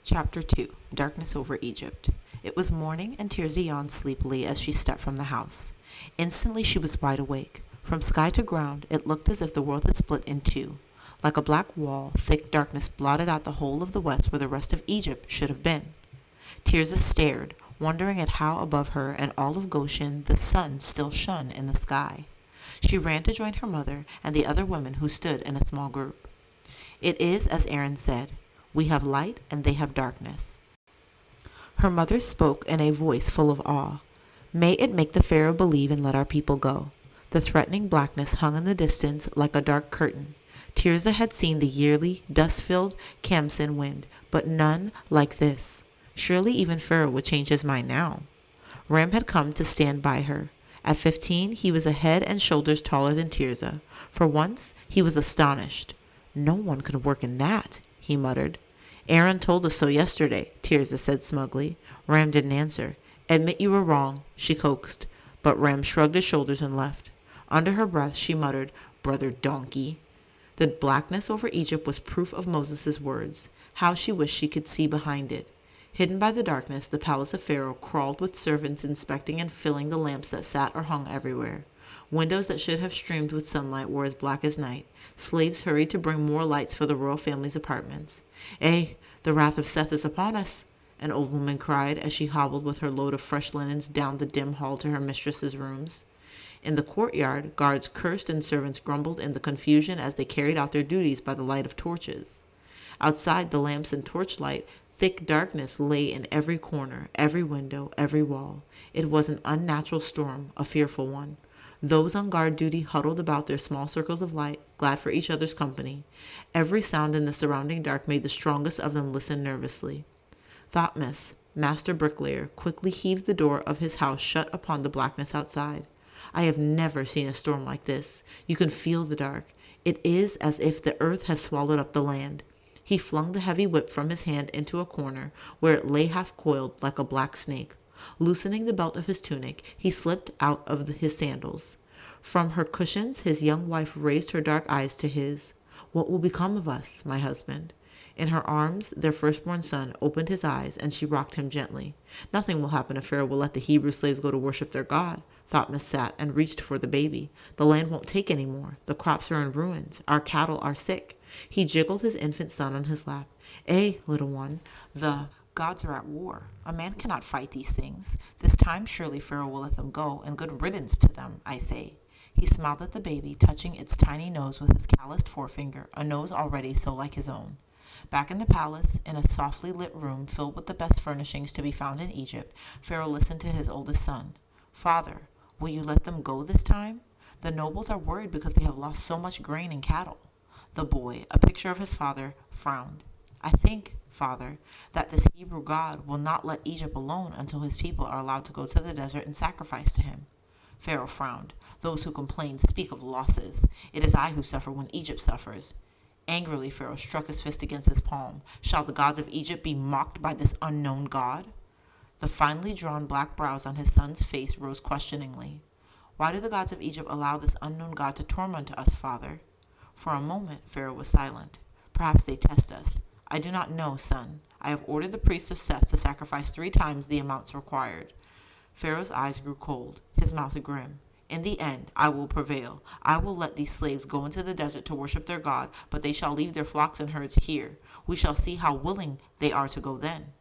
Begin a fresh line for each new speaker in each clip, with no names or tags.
Chapter 2 Darkness over Egypt. It was morning, and Tirzah yawned sleepily as she stepped from the house. Instantly she was wide awake. From sky to ground, it looked as if the world had split in two. Like a black wall, thick darkness blotted out the whole of the west where the rest of Egypt should have been. Tirzah stared, wondering at how above her and all of Goshen the sun still shone in the sky. She ran to join her mother and the other women who stood in a small group. It is as Aaron said, "We have light and they have darkness." Her mother spoke in a voice full of awe. "May it make the Pharaoh believe and let our people go." The threatening blackness hung in the distance like a dark curtain. Tirzah had seen the yearly, dust-filled Khamsin wind, but none like this. Surely even Pharaoh would change his mind now. Ram had come to stand by her. At 15, he was a head and shoulders taller than Tirzah. For once, he was astonished. "No one could work in that," he muttered. "Aaron told us so yesterday," Tirzah said smugly. Ram didn't answer. "Admit you were wrong," she coaxed, but Ram shrugged his shoulders and left. Under her breath, she muttered, "Brother donkey." The blackness over Egypt was proof of Moses' words. How she wished she could see behind it. Hidden by the darkness, the palace of Pharaoh crawled with servants inspecting and filling the lamps that sat or hung everywhere. Windows that should have streamed with sunlight were as black as night. Slaves hurried to bring more lights for the royal family's apartments. The wrath of Seth is upon us," an old woman cried as she hobbled with her load of fresh linens down the dim hall to her mistress's rooms. In the courtyard, guards cursed and servants grumbled in the confusion as they carried out their duties by the light of torches. Outside the lamps and torchlight, thick darkness lay in every corner, every window, every wall. It was an unnatural storm, a fearful one. Those on guard duty huddled about their small circles of light, glad for each other's company. Every sound in the surrounding dark made the strongest of them listen nervously. Thotmes, master bricklayer, quickly heaved the door of his house shut upon the blackness outside. "I have never seen a storm like this. You can feel the dark. It is as if the earth has swallowed up the land." He flung the heavy whip from his hand into a corner, where it lay half coiled like a black snake. Loosening the belt of his tunic, he slipped out of his sandals. From her cushions, his young wife raised her dark eyes to his. "What will become of us, my husband?" In her arms, their firstborn son opened his eyes, and she rocked him gently. "Nothing will happen if Pharaoh will let the Hebrew slaves go to worship their God." Thotmes sat and reached for the baby. "The land won't take any more. The crops are in ruins. Our cattle are sick." He jiggled his infant son on his lap. Little one, the gods are at war. A man cannot fight these things. This time surely Pharaoh will let them go, and good riddance to them, I say." He smiled at the baby, touching its tiny nose with his calloused forefinger, a nose already so like his own. Back in the palace, in a softly lit room filled with the best furnishings to be found in Egypt, Pharaoh listened to his oldest son. "Father, will you let them go this time? The nobles are worried because they have lost so much grain and cattle." The boy, a picture of his father, frowned. "I think, Father, that this Hebrew God will not let Egypt alone until his people are allowed to go to the desert and sacrifice to him." Pharaoh frowned. "Those who complain speak of losses. It is I who suffer when Egypt suffers." Angrily, Pharaoh struck his fist against his palm. "Shall the gods of Egypt be mocked by this unknown God?" The finely drawn black brows on his son's face rose questioningly. "Why do the gods of Egypt allow this unknown God to torment us, Father?" For a moment, Pharaoh was silent. "Perhaps they test us. I do not know, son. I have ordered the priests of Seth to sacrifice 3 times the amounts required." Pharaoh's eyes grew cold, his mouth grim. "In the end, I will prevail. I will let these slaves go into the desert to worship their God, but they shall leave their flocks and herds here. We shall see how willing they are to go then."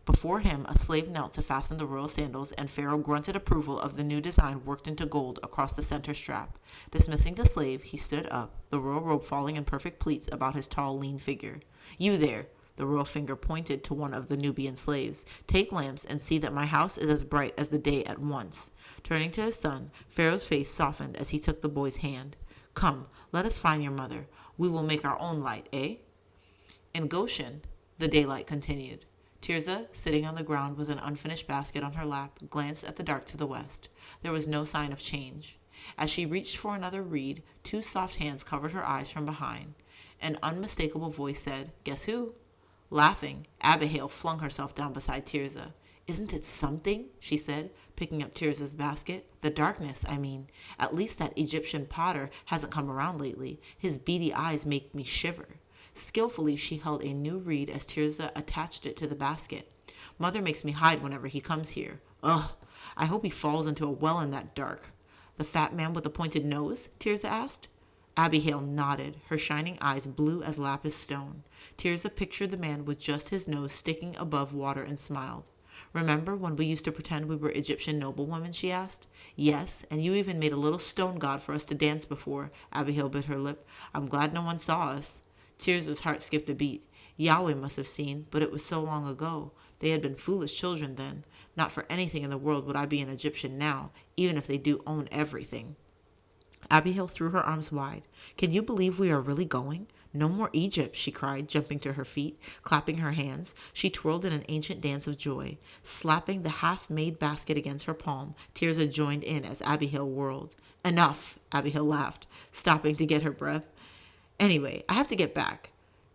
Before him, a slave knelt to fasten the royal sandals, and Pharaoh grunted approval of the new design worked into gold across the center strap. Dismissing the slave, he stood up, the royal robe falling in perfect pleats about his tall, lean figure. "You there," the royal finger pointed to one of the Nubian slaves. "Take lamps and see that my house is as bright as the day at once." Turning to his son, Pharaoh's face softened as he took the boy's hand. "Come, let us find your mother. We will make our own light, eh?" In Goshen, the daylight continued. Tirzah, sitting on the ground with an unfinished basket on her lap, glanced at the dark to the west. There was no sign of change. As she reached for another reed, 2 soft hands covered her eyes from behind. An unmistakable voice said, "Guess who?" Laughing, Abihail flung herself down beside Tirzah. "Isn't it something?" she said, picking up Tirzah's basket. "The darkness, I mean. At least that Egyptian potter hasn't come around lately. His beady eyes make me shiver." Skillfully, she held a new reed as Tirzah attached it to the basket. Mother makes me hide whenever he comes here. Ugh, I hope he falls into a well in that dark. The fat man with the pointed nose? Tirzah asked. Abigail nodded, her shining eyes blue as lapis stone. Tirzah pictured the man with just his nose sticking above water and smiled. Remember when we used to pretend we were Egyptian noblewomen? She asked. Yes, and you even made a little stone god for us to dance before. Abigail bit her lip. I'm glad no one saw us. Tirzah's heart skipped a beat. Yahweh must have seen, but it was so long ago. They had been foolish children then. Not for anything in the world would I be an Egyptian now, even if they do own everything. Abigail threw her arms wide. Can you believe we are really going? No more Egypt, she cried, jumping to her feet, clapping her hands. She twirled in an ancient dance of joy. Slapping the half-made basket against her palm, Tirzah joined in as Abigail whirled. Enough, Abigail laughed, stopping to get her breath. Anyway, I have to get back.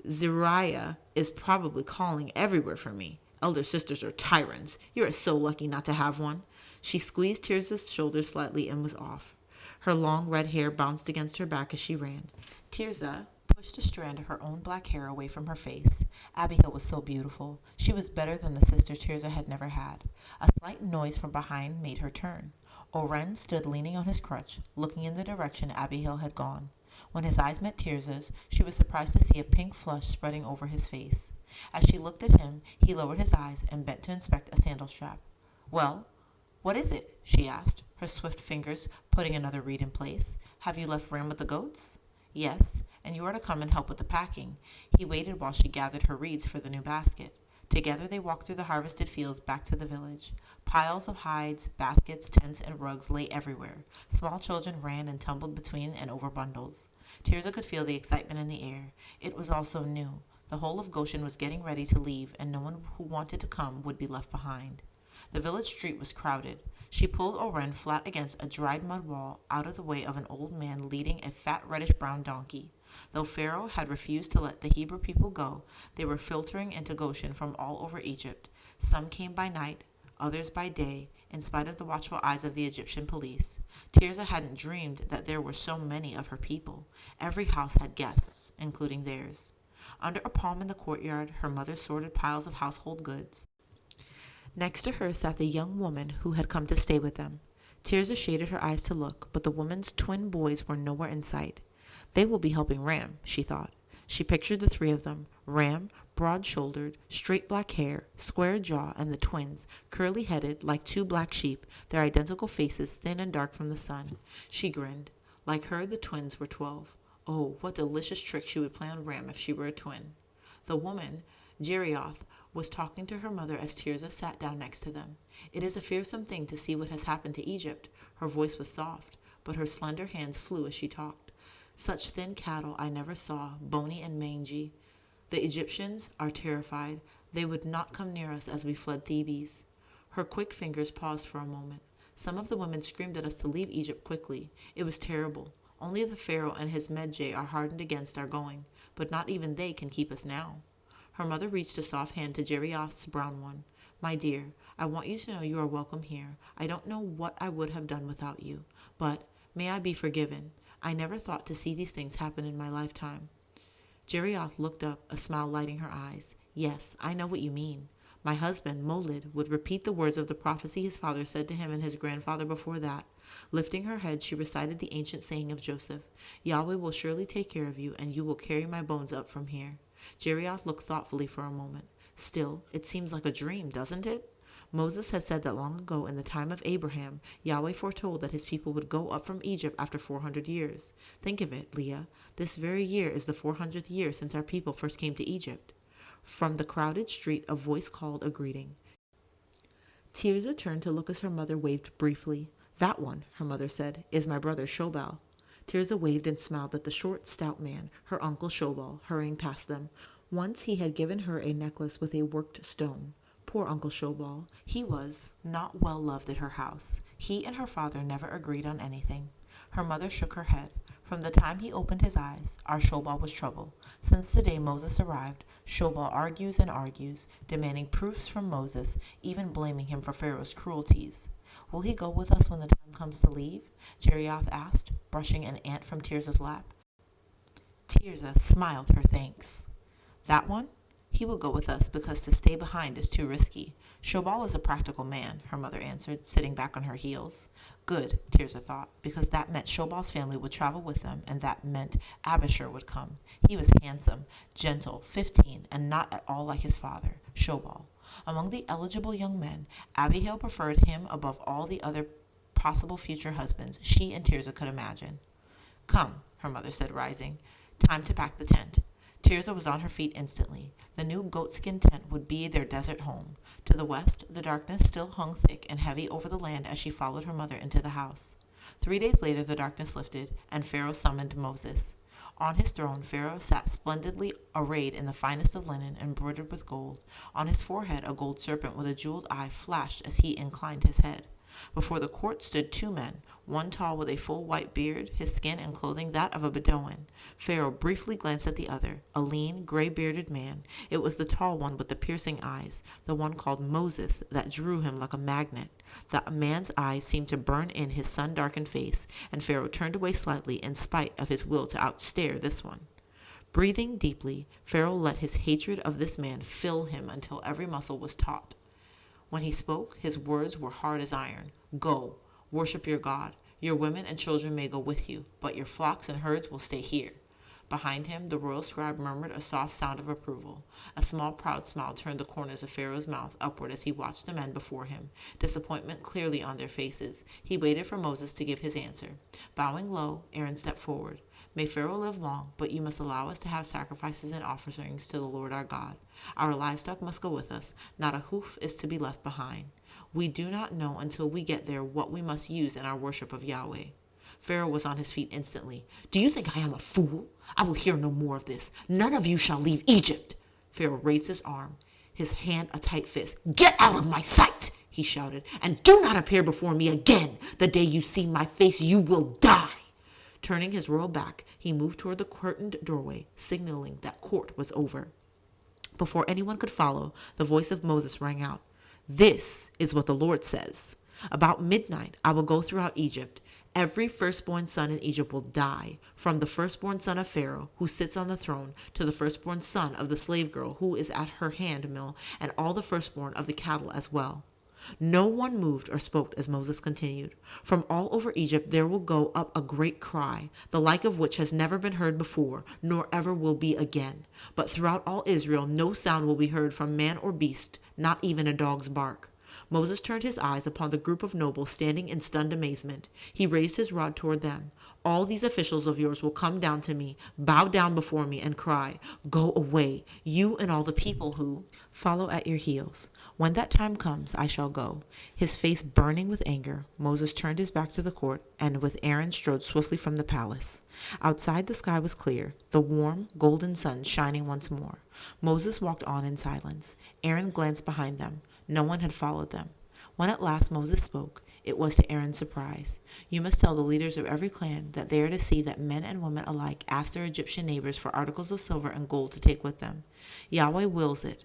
Zariah is probably calling everywhere for me. Elder sisters are tyrants. You are so lucky not to have one. She squeezed Tirzah's shoulders slightly and was off. Her long red hair bounced against her back as she ran. Tirzah pushed a strand of her own black hair away from her face. Abigail was so beautiful. She was better than the sister Tirzah had never had. A slight noise from behind made her turn. Oren stood leaning on his crutch, looking in the direction Abigail had gone. When his eyes met Tirzah's, she was surprised to see a pink flush spreading over his face. As she looked at him, he lowered his eyes and bent to inspect a sandal strap. Well, what is it? She asked, her swift fingers putting another reed in place. Have you left Ram with the goats? Yes, and you are to come and help with the packing. He waited while she gathered her reeds for the new basket. Together they walked through the harvested fields back to the village. Piles of hides, baskets, tents, and rugs lay everywhere. Small children ran and tumbled between and over bundles. Tirzah could feel the excitement in the air. It was all so new. The whole of Goshen was getting ready to leave, and no one who wanted to come would be left behind. The village street was crowded. She pulled Oren flat against a dried mud wall out of the way of an old man leading a fat reddish-brown donkey. Though Pharaoh had refused to let the Hebrew people go, they were filtering into Goshen from all over Egypt. Some came by night, others by day, in spite of the watchful eyes of the Egyptian police. Tirzah hadn't dreamed that there were so many of her people. Every house had guests, including theirs. Under a palm in the courtyard, her mother sorted piles of household goods. Next to her sat the young woman who had come to stay with them. Tirzah shaded her eyes to look, but the woman's twin boys were nowhere in sight. They will be helping Ram, she thought. She pictured the three of them, Ram, broad-shouldered, straight black hair, square jaw, and the twins, curly-headed like two black sheep, their identical faces thin and dark from the sun. She grinned. Like her, the twins were 12. Oh, what delicious trick she would play on Ram if she were a twin. The woman, Jerioth, was talking to her mother as Tirzah sat down next to them. It is a fearsome thing to see what has happened to Egypt. Her voice was soft, but her slender hands flew as she talked. Such thin cattle I never saw, bony and mangy. The Egyptians are terrified. They would not come near us as we fled Thebes. Her quick fingers paused for a moment. Some of the women screamed at us to leave Egypt quickly. It was terrible. Only the Pharaoh and his Medjay are hardened against our going, but not even they can keep us now. Her mother reached a soft hand to Jerioth's brown one. My dear, I want you to know you are welcome here. I don't know what I would have done without you, but may I be forgiven. I never thought to see these things happen in my lifetime. Jerioth looked up, a smile lighting her eyes. Yes, I know what you mean. My husband, Molid, would repeat the words of the prophecy his father said to him and his grandfather before that. Lifting her head, she recited the ancient saying of Joseph, Yahweh will surely take care of you, and you will carry my bones up from here. Jerioth looked thoughtfully for a moment. Still, it seems like a dream, doesn't it? Moses had said that long ago in the time of Abraham, Yahweh foretold that his people would go up from Egypt after 400 years. Think of it, Leah. This very year is the 400th year since our people first came to Egypt. From the crowded street, a voice called a greeting. Tirzah turned to look as her mother waved briefly. That one, her mother said, is my brother Shobal. Tirzah waved and smiled at the short, stout man, her uncle Shobal, hurrying past them. Once he had given her a necklace with a worked stone. Poor Uncle Shobal. He was not well loved at her house. He and her father never agreed on anything. Her mother shook her head. From the time he opened his eyes, our Shobal was trouble. Since the day Moses arrived, Shobal argues and argues, demanding proofs from Moses, even blaming him for Pharaoh's cruelties. Will he go with us when the time comes to leave? Jerioth asked, brushing an ant from Tirzah's lap. Tirzah smiled her thanks. That one? He will go with us because to stay behind is too risky. Shobal is a practical man, her mother answered, sitting back on her heels. Good, Tirzah thought, because that meant Shobal's family would travel with them, and that meant Abishur would come. He was handsome, gentle, 15, and not at all like his father, Shobal. Among the eligible young men, Abihail preferred him above all the other possible future husbands she and Tirzah could imagine. Come, her mother said, rising. Time to pack the tent. Tirzah was on her feet instantly. The new goatskin tent would be their desert home. To the west, the darkness still hung thick and heavy over the land as she followed her mother into the house. 3 days later, the darkness lifted, and Pharaoh summoned Moses. On his throne, Pharaoh sat splendidly arrayed in the finest of linen, embroidered with gold. On his forehead, a gold serpent with a jeweled eye flashed as he inclined his head. Before the court stood 2 men, one tall with a full white beard, his skin and clothing that of a Bedouin. Pharaoh briefly glanced at the other, a lean, gray-bearded man. It was the tall one with the piercing eyes, the one called Moses, that drew him like a magnet. The man's eyes seemed to burn in his sun-darkened face, and Pharaoh turned away slightly in spite of his will to outstare this one. Breathing deeply, Pharaoh let his hatred of this man fill him until every muscle was taut. When he spoke, his words were hard as iron. Go, worship your God. Your women and children may go with you, but your flocks and herds will stay here. Behind him, the royal scribe murmured a soft sound of approval. A small, proud smile turned the corners of Pharaoh's mouth upward as he watched the men before him, disappointment clearly on their faces. He waited for Moses to give his answer. Bowing low, Aaron stepped forward. May Pharaoh live long, but you must allow us to have sacrifices and offerings to the Lord our God. Our livestock must go with us. Not a hoof is to be left behind. We do not know until we get there what we must use in our worship of Yahweh. Pharaoh was on his feet instantly. Do you think I am a fool? I will hear no more of this. None of you shall leave Egypt. Pharaoh raised his arm, his hand a tight fist. Get out of my sight, he shouted, and do not appear before me again. The day you see my face, you will die. Turning his royal back, he moved toward the curtained doorway, signaling that court was over. Before anyone could follow, the voice of Moses rang out. This is what the Lord says. About midnight, I will go throughout Egypt. Every firstborn son in Egypt will die, from the firstborn son of Pharaoh, who sits on the throne, to the firstborn son of the slave girl who is at her hand mill, and all the firstborn of the cattle as well. No one moved or spoke as Moses continued. From all over Egypt there will go up a great cry, the like of which has never been heard before, nor ever will be again. But throughout all Israel no sound will be heard from man or beast, not even a dog's bark. Moses turned his eyes upon the group of nobles standing in stunned amazement. He raised his rod toward them. All these officials of yours will come down to me, bow down before me, and cry, Go away, you and all the people who follow at your heels. When that time comes, I shall go. His face burning with anger, Moses turned his back to the court, and with Aaron strode swiftly from the palace. Outside the sky was clear, the warm, golden sun shining once more. Moses walked on in silence. Aaron glanced behind them. No one had followed them. When at last Moses spoke, it was to Aaron's surprise. You must tell the leaders of every clan that they are to see that men and women alike ask their Egyptian neighbors for articles of silver and gold to take with them. Yahweh wills it.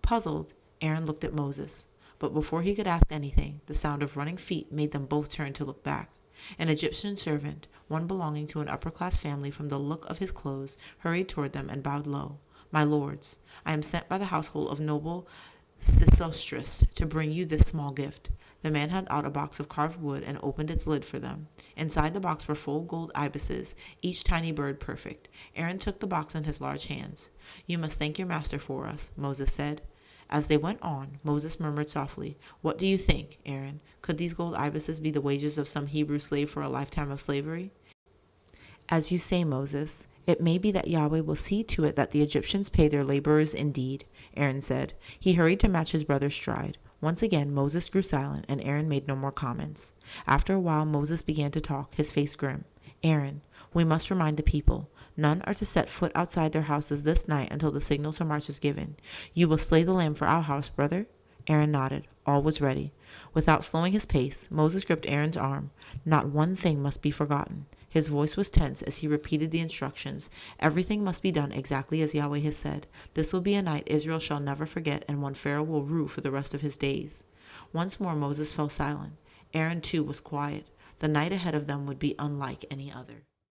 Puzzled, Aaron looked at Moses. But before he could ask anything, the sound of running feet made them both turn to look back. An Egyptian servant, one belonging to an upper-class family from the look of his clothes, hurried toward them and bowed low. My lords, I am sent by the household of noble Sesostris to bring you this small gift. The man had out a box of carved wood and opened its lid for them. Inside the box were full gold ibises, each tiny bird perfect. Aaron took the box in his large hands. You must thank your master for us, Moses said. As they went on, Moses murmured softly, What do you think, Aaron? Could these gold ibises be the wages of some Hebrew slave for a lifetime of slavery? As you say, Moses, it may be that Yahweh will see to it that the Egyptians pay their laborers indeed, Aaron said. He hurried to match his brother's stride. Once again, Moses grew silent, and Aaron made no more comments. After a while, Moses began to talk, his face grim. Aaron, we must remind the people. None are to set foot outside their houses this night until the signal to march is given. You will slay the lamb for our house, brother? Aaron nodded. All was ready. Without slowing his pace, Moses gripped Aaron's arm. Not one thing must be forgotten. His voice was tense as he repeated the instructions. Everything must be done exactly as Yahweh has said. This will be a night Israel shall never forget, and one Pharaoh will rue for the rest of his days. Once more Moses fell silent. Aaron, too, was quiet. The night ahead of them would be unlike any other.